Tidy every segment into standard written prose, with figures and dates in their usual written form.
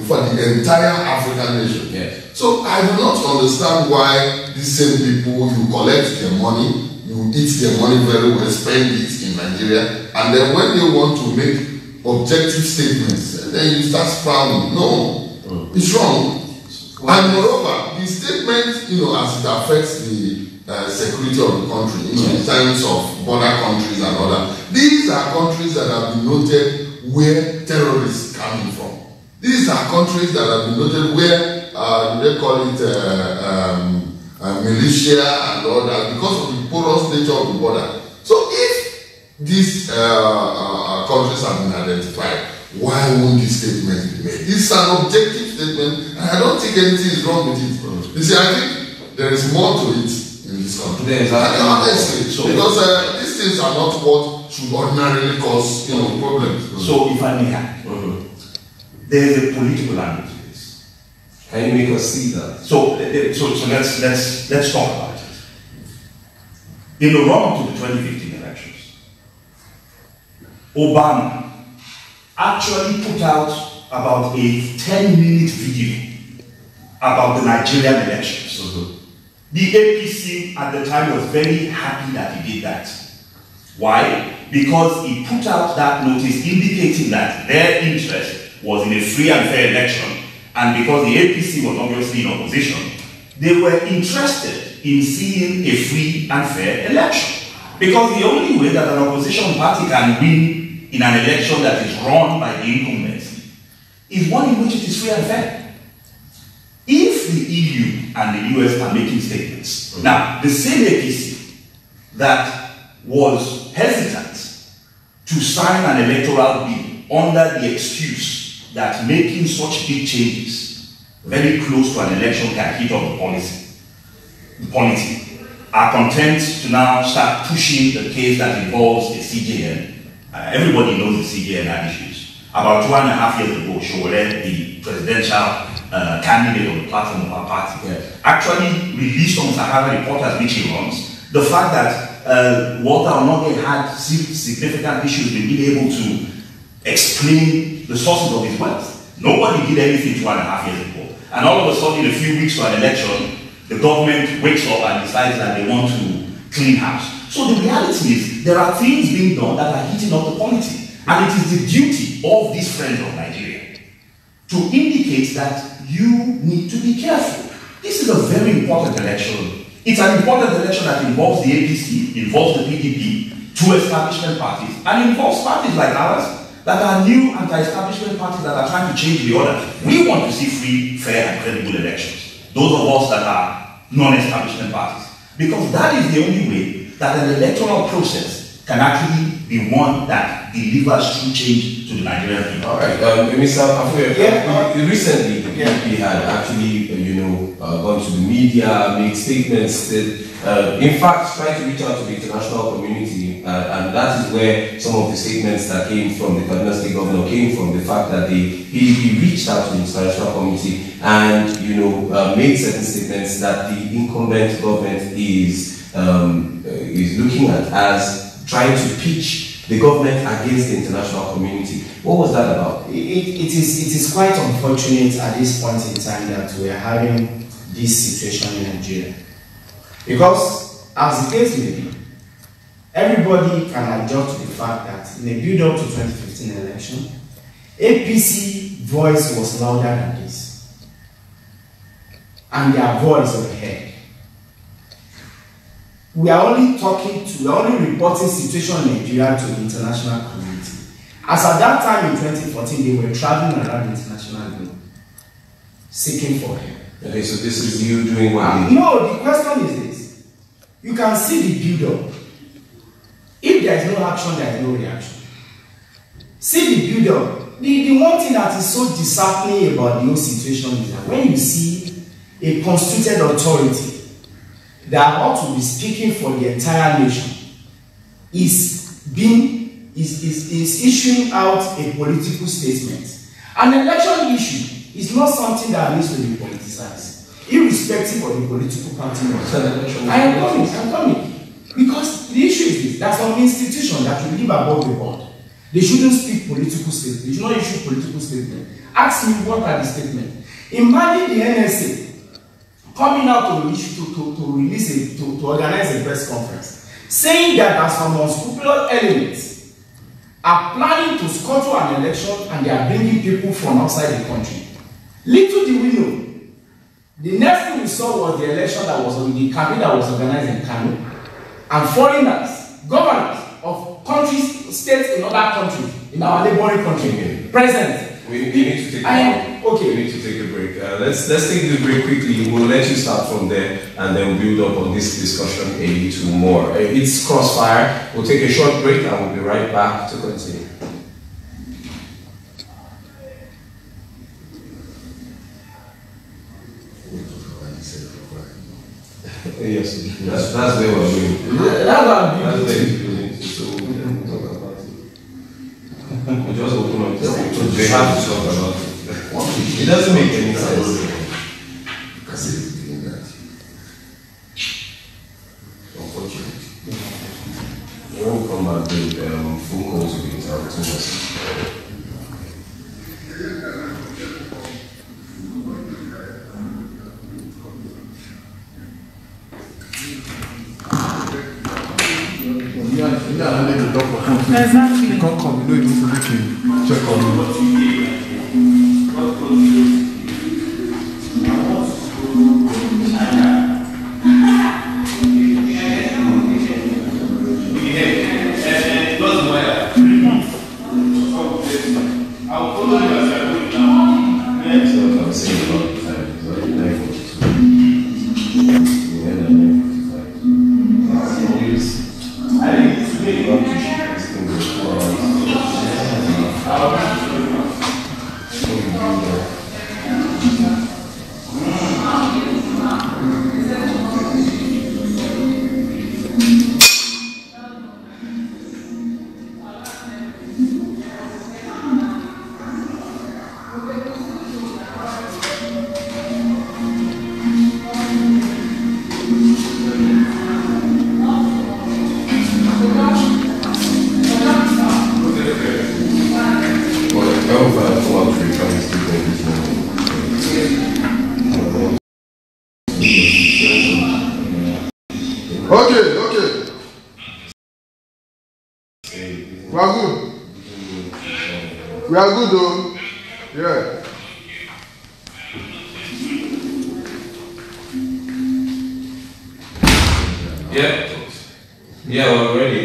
for the entire African nation. Yes. So I do not understand why these same people, you collect their money, you eat their money very well, spend it in Nigeria, and then when they want to make objective statements, then you start frowning. No, it's wrong. And moreover, the statement, you know, as it affects the security of the country, you know, in terms of border countries and all that, these are countries that have been noted where terrorists coming from. These are countries that have been noted where they call it militia and all that, because of the porous nature of the border. So if these countries have been identified, why won't this statement be made? It's an objective statement, and I don't think anything is wrong with it. You see, I think there is more to it in this country. Honestly, because these things are not what should ordinarily cause, you know, problems. So if I may add, there is a political angle to this. Can you make us see that? So let's talk about it. In the run-up to the 2015 elections, Obama actually put out about a 10-minute video about the Nigerian elections. The APC at the time was very happy that he did that. Why? Because he put out that notice indicating that their interest was in a free and fair election, and because the APC was obviously in opposition, they were interested in seeing a free and fair election. Because the only way that an opposition party can win in an election that is run by the incumbency is one in which it is free and fair. If the EU and the US are making statements, now the same APC that was hesitant to sign an electoral bill under the excuse that making such big changes very close to an election can hit up the polity, are content to now start pushing the case that involves the CJN. Everybody knows the CJN had issues. About 2.5 years ago, Showore, the presidential candidate on the platform of our party, actually released on Sahara Reporters, which he runs, the fact that Walter Onoge had significant issues with being able to explain the sources of his wealth. Nobody did anything 2.5 years ago. And all of a sudden, in a few weeks to an election, the government wakes up and decides that they want to clean house. So the reality is, there are things being done that are heating up the polity. And it is the duty of these friends of Nigeria to indicate that you need to be careful. This is a very important election. It's an important election that involves the APC, involves the PDP, two establishment parties, and involves parties like ours that are new anti-establishment parties that are trying to change the order. We want to see free, fair, and credible elections. Those of us that are non-establishment parties. Because that is the only way that an electoral process can actually be one that delivers true change to the Nigerian people. All right, Mr. Afuye, recently the PDP had actually, gone to the media, made statements that, in fact, tried to reach out to the international community, and that is where some of the statements that came from the Kaduna State Governor came from, the fact that the PDP reached out to the international community and, made certain statements that the incumbent government is looking at as trying to pitch the government against the international community. What was that about? It is quite unfortunate at this point in time that we are having this situation in Nigeria. Because, as the case may be, everybody can adjust to the fact that in the build-up to 2015 election, APC voice was louder than this. And their voice was heard. We are only reporting situation in Nigeria to the international community. As at that time in 2014, they were traveling around the international group, seeking for help. Okay, so this is you doing what? No, the question is this. You can see the build-up. If there is no action, there is no reaction. See the build-up. The one thing that is so disheartening about the whole situation is that when you see a constituted authority that ought to be speaking for the entire nation is issuing out a political statement. An election issue is not something that needs to be politicized, irrespective of the political party. I am coming. Because the issue is this: there's some institution that will live above the board. They shouldn't speak political statements. They should not issue political statements. Ask me what are the statements. Imagine the NSA coming out to release to organize a press conference, saying that as some unscrupulous elements are planning to scuttle an election and they are bringing people from outside the country. Little did we know, the next thing we saw was the election that was on the campaign that was organized in Kano, and foreigners, governors of countries, states in other countries, in our neighboring country, present. We need to take We need to take a break. Let's take this break quickly. We'll let you start from there and then build up on this discussion a little more. It's Crossfire. We'll take a short break and we'll be right back to continue. Yes, that's where we're going. That's where it's going. So we'll talk about it. We'll just open up. They have to talk about it. It doesn't make any sense. Because it's doing that. Unfortunately. We won't come back with phone calls will be interrupting us. Exactly. You can't come, you know, you need to make a check on you. We are good though. Yeah. Yeah, we're ready.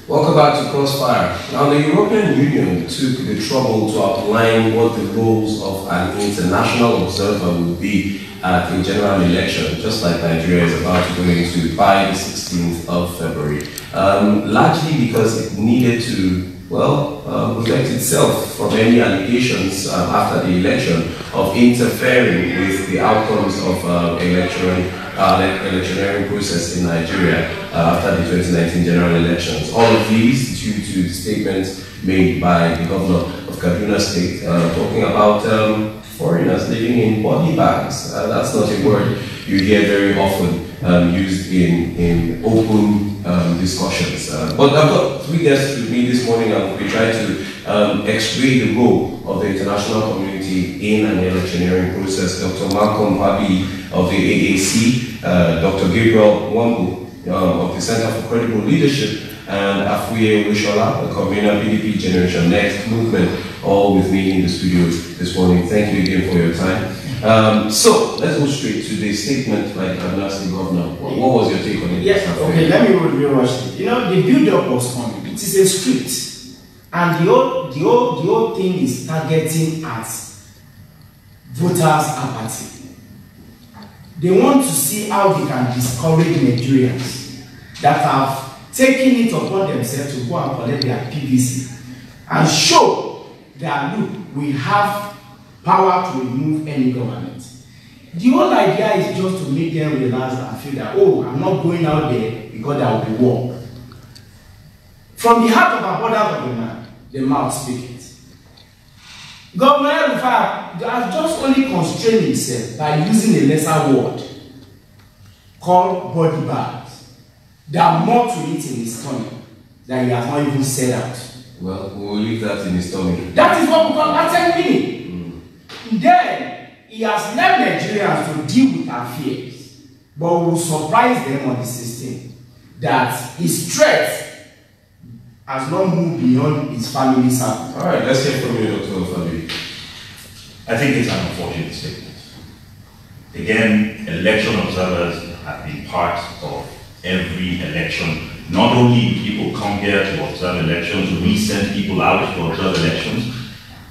Welcome back to Crossfire. Now, the European Union took the trouble to outline what the roles of an international observer would be at a general election, just like Nigeria is about to go into by the 16th of February. Largely because it needed to, protect itself from any allegations after the election of interfering with the outcomes of electioneering process in Nigeria after the 2019 general elections. All of these due to the statements made by the governor of Kaduna State talking about foreigners living in body bags. That's not a word you hear very often used in open discussions. But I've got three guests with me this morning and we try to explain the role of the international community in an electioneering process. Dr. Fabiyi of the AAC, Dr. Gabriel Wambu of the Center for Credible Leadership, and Afuye Wishola, the convener, PDP Generation Next Movement, all with me in the studio this morning. Thank you again for your time. So let's go straight to the statement like I'm asking Governor. What was your take on it? Yes, okay, let me rush it. You know, the build-up was coming. It is a script. And the whole thing is targeting at voters' apathy. They want to see how they can discourage Nigerians that have taken it upon themselves to go and collect their PVC and show that, look, we have power to remove any government. The whole idea is just to make them relax and feel that, oh, I'm not going out there because there will be war. From the heart of abundance of the man, the mouth speaks. Governor Rufai has just only constrained himself by using a lesser word called body bags. There are more to it in his tummy that he has not even said out. Well, we'll leave that in his tummy. That is what we call pattern meaning. Then he has left Nigerians to deal with our fears, but we will surprise them on the 16th that his threat has not moved beyond his family circle. All right, let's hear from you, Dr. Fabiyi. I think it's an unfortunate statement. Again, election observers have been part of every election. Not only do people come here to observe elections, we send people out to observe elections.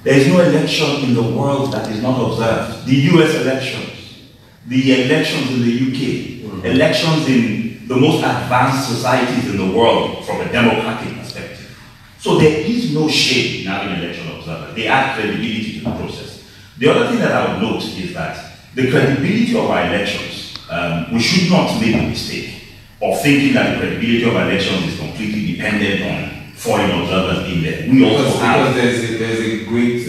There is no election in the world that is not observed. The US elections, the elections in the UK, elections in the most advanced societies in the world from a democratic perspective. So there is no shame in having election observers. They add credibility to the process. The other thing that I would note is that the credibility of our elections, we should not make a mistake of thinking that the credibility of our elections is completely dependent on foreign observers being there. We also have... Because there's a great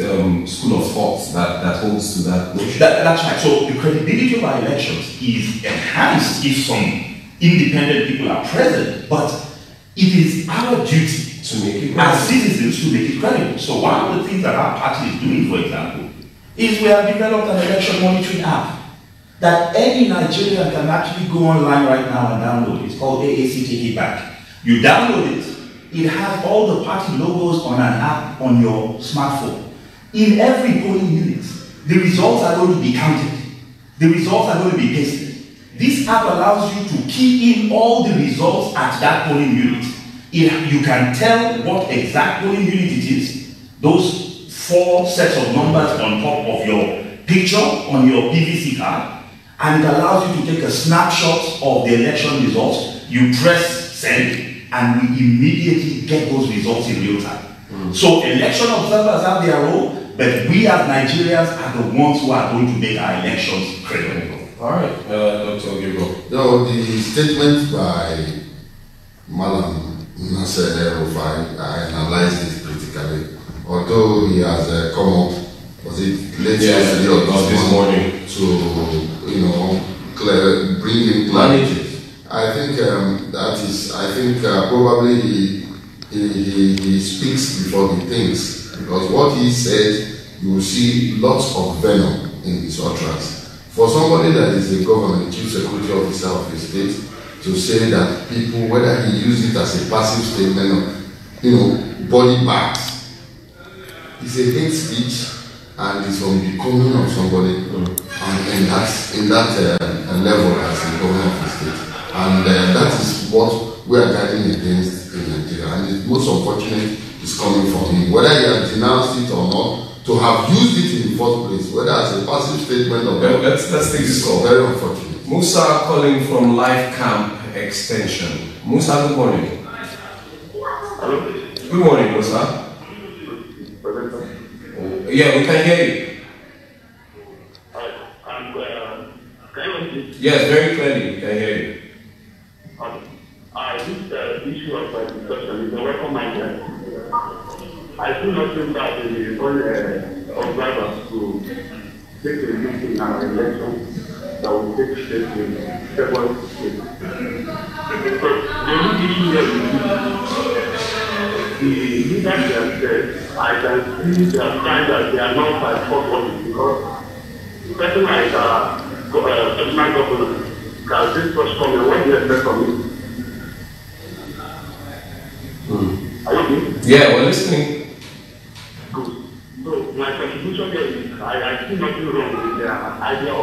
school of thought that holds to that notion. That's right. So the credibility of our elections is enhanced if some independent people are present, but it is our duty to make it as citizens to make it credible. So one of the things that our party is doing, for example, is we have developed an election monitoring app that any Nigerian can actually go online right now and download. It's called AAC Take It Back. You download it, it has all the party logos on an app on your smartphone. In every polling unit, the results are going to be counted. The results are going to be pasted. This app allows you to key in all the results at that polling unit. You can tell what exact polling unit it is. Those 4 sets of numbers on top of your picture on your PVC card, and it allows you to take a snapshot of the election results. You press send, and we immediately get those results in real time. So election observers have their role, but we as Nigerians are the ones who are going to make our elections credible. All right, Dr. Gabriel. No, the statement by Malam Nasser El-Rufai, I analyzed it critically. Although he has come up, was it late yesterday or this morning to bring in clarity. I think probably he speaks before he thinks, because what he said, you will see lots of venom in his utterance. For somebody that is a government chief security officer of a state to say that people, whether he uses it as a passive statement or body bags, it's a hate speech and it's from the coming of somebody and that's in that level as the government of the state. And that is what we are guarding against in Nigeria. And the most unfortunate is coming from him. Whether he has denounced it or not, to have used it in the first place, whether as a passive statement or not, let's take this call. Very unfortunate. Musa calling from Life Camp Extension. Musa, good morning. Hello? Good morning, Musa. Yeah, we can hear you. Yes, very clearly, we can hear you. This issue of discussion is a welcome idea. I do not think that the observers to take a look in our election that will take place in February 16th. Because the only issue here is the leaders themselves, I can see they are trying that they are not by force because the person like national governor can this first comment, what do you expect from me? Yeah, we're listening. Good. So my contribution here is I see nothing wrong with the idea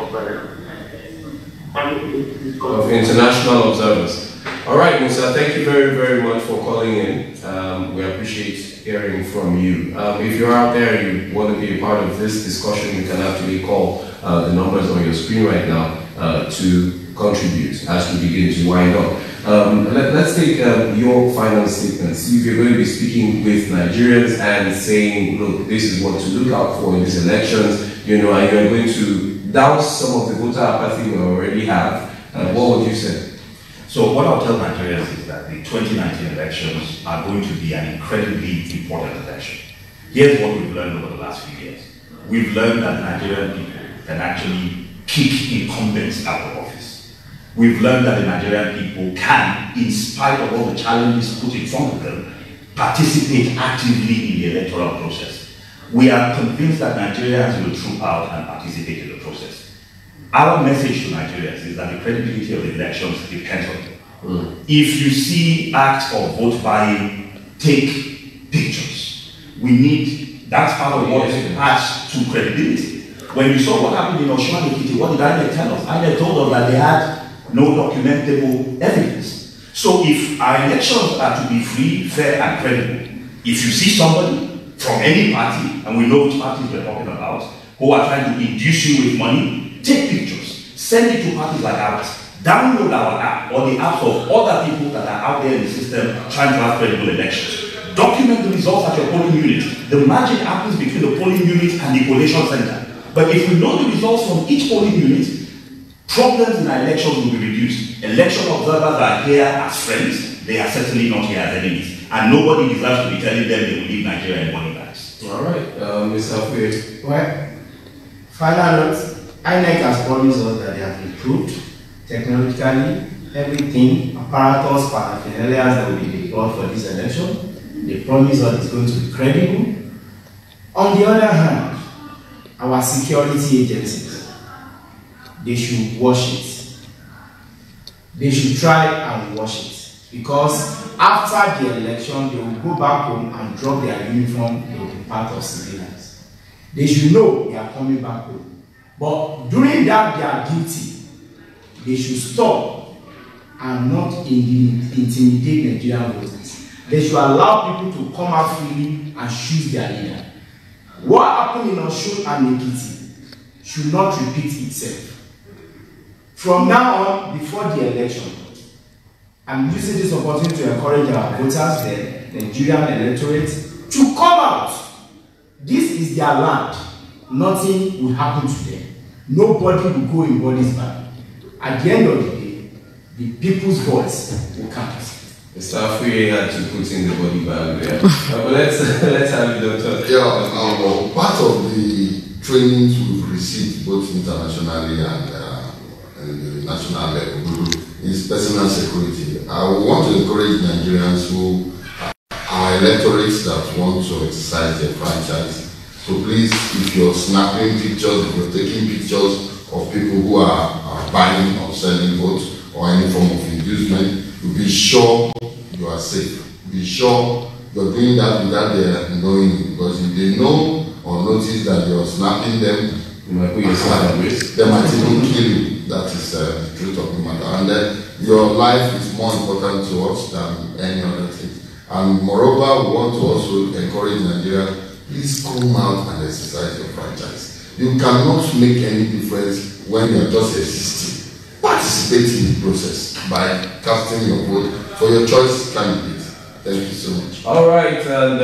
of international observers. All right, Musa, thank you very, very much for calling in. We appreciate hearing from you. If you're out there and you want to be a part of this discussion, you can actually call the numbers on your screen right now to contribute as we begin to wind up. Let's take your final statement. See if you're going to be speaking with Nigerians and saying, look, this is what to look out for in these elections, and you're going to douse some of the voter apathy we already have. What would you say? So what I'll tell Nigerians is that the 2019 elections are going to be an incredibly important election. Here's what we've learned over the last few years. We've learned that Nigerian people can actually kick incumbents out of office. We've learned that the Nigerian people can, in spite of all the challenges put in front of them, participate actively in the electoral process. We are convinced that Nigerians will troop out and participate in the process. Our message to Nigerians is that the credibility of the elections depends on them. If you see acts of vote buying, take pictures. We need, that's part of what adds to credibility. When you saw what happened in Osun Ekiti, what did INEC tell us? INEC told us that they had no documentable evidence. So if our elections are to be free, fair, and credible, if you see somebody from any party, and we know which parties we're talking about, who are trying to induce you with money, take pictures, send it to parties like ours, download our app or the apps of other people that are out there in the system trying to have credible elections. Document the results at your polling unit. The magic happens between the polling unit and the collation center. But if we know the results from each polling unit, problems in our elections will be reduced. Election observers are here as friends, they are certainly not here as enemies. And nobody deserves to be telling them they will leave Nigeria in money bags. All right, Mr. Fabiyi. Well, final note, INEC has promised us that they have improved technologically everything, apparatus, paraphernalia that will be deployed for this election. They promise us it's going to be credible. On the other hand, our security agencies, they should watch it. They should try and watch it. Because after the election, they will go back home and drop their uniform. They will be part of civilians. They should know they are coming back home. But during that their duty, they should stop and not intimidate Nigerian voters. They should allow people to come out freely and choose their leader. What happened in Osun and Ekiti should not repeat itself. From now on, before the election, I'm using this opportunity to encourage our voters there, Nigerian electorate, to come out. This is their land. Nothing will happen to them. Nobody will go in body's bag. At the end of the day, the people's voice will count. Mr. Fabiyi had to put in the body bag there. But let's have you, Doctor. Yeah, part of the trainings we've received, both internationally and the national level, is personal security. I want to encourage Nigerians who are electorates that want to exercise their franchise. So please, if you're snapping pictures, if you're taking pictures of people who are buying or selling votes or any form of inducement, you be sure you are safe. Be sure you're doing that without their knowing, because if they know or notice that you're snapping them, you might put yourself at risk. They might even kill you. That is the truth of the matter. And then your life is more important to us than any other thing. And moreover, we want to also encourage Nigeria, please come out and exercise your franchise. You cannot make any difference when you're just existing. Participate in the process by casting your vote for your choice candidate. Thank you so much. All right, and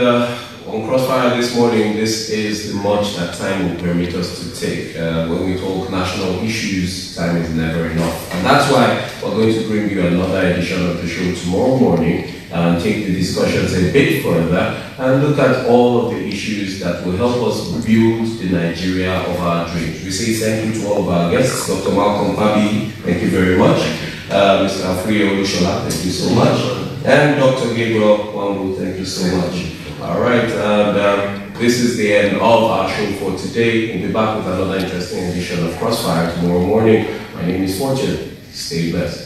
on Crossfire this morning, this is the much that time will permit us to take. When we talk national issues, time is never enough. And that's why we're going to bring you another edition of the show tomorrow morning and take the discussions a bit further and look at all of the issues that will help us build the Nigeria of our dreams. We say thank you to all of our guests. Dr. Malcolm Fabiyi, thank you very much. Mr. Afriyo Olushola, thank you so much. And Dr. Gabriel Wambu, thank you so much. All right, and this is the end of our show for today. We'll be back with another interesting edition of Crossfire tomorrow morning. My name is Fortune. Stay blessed.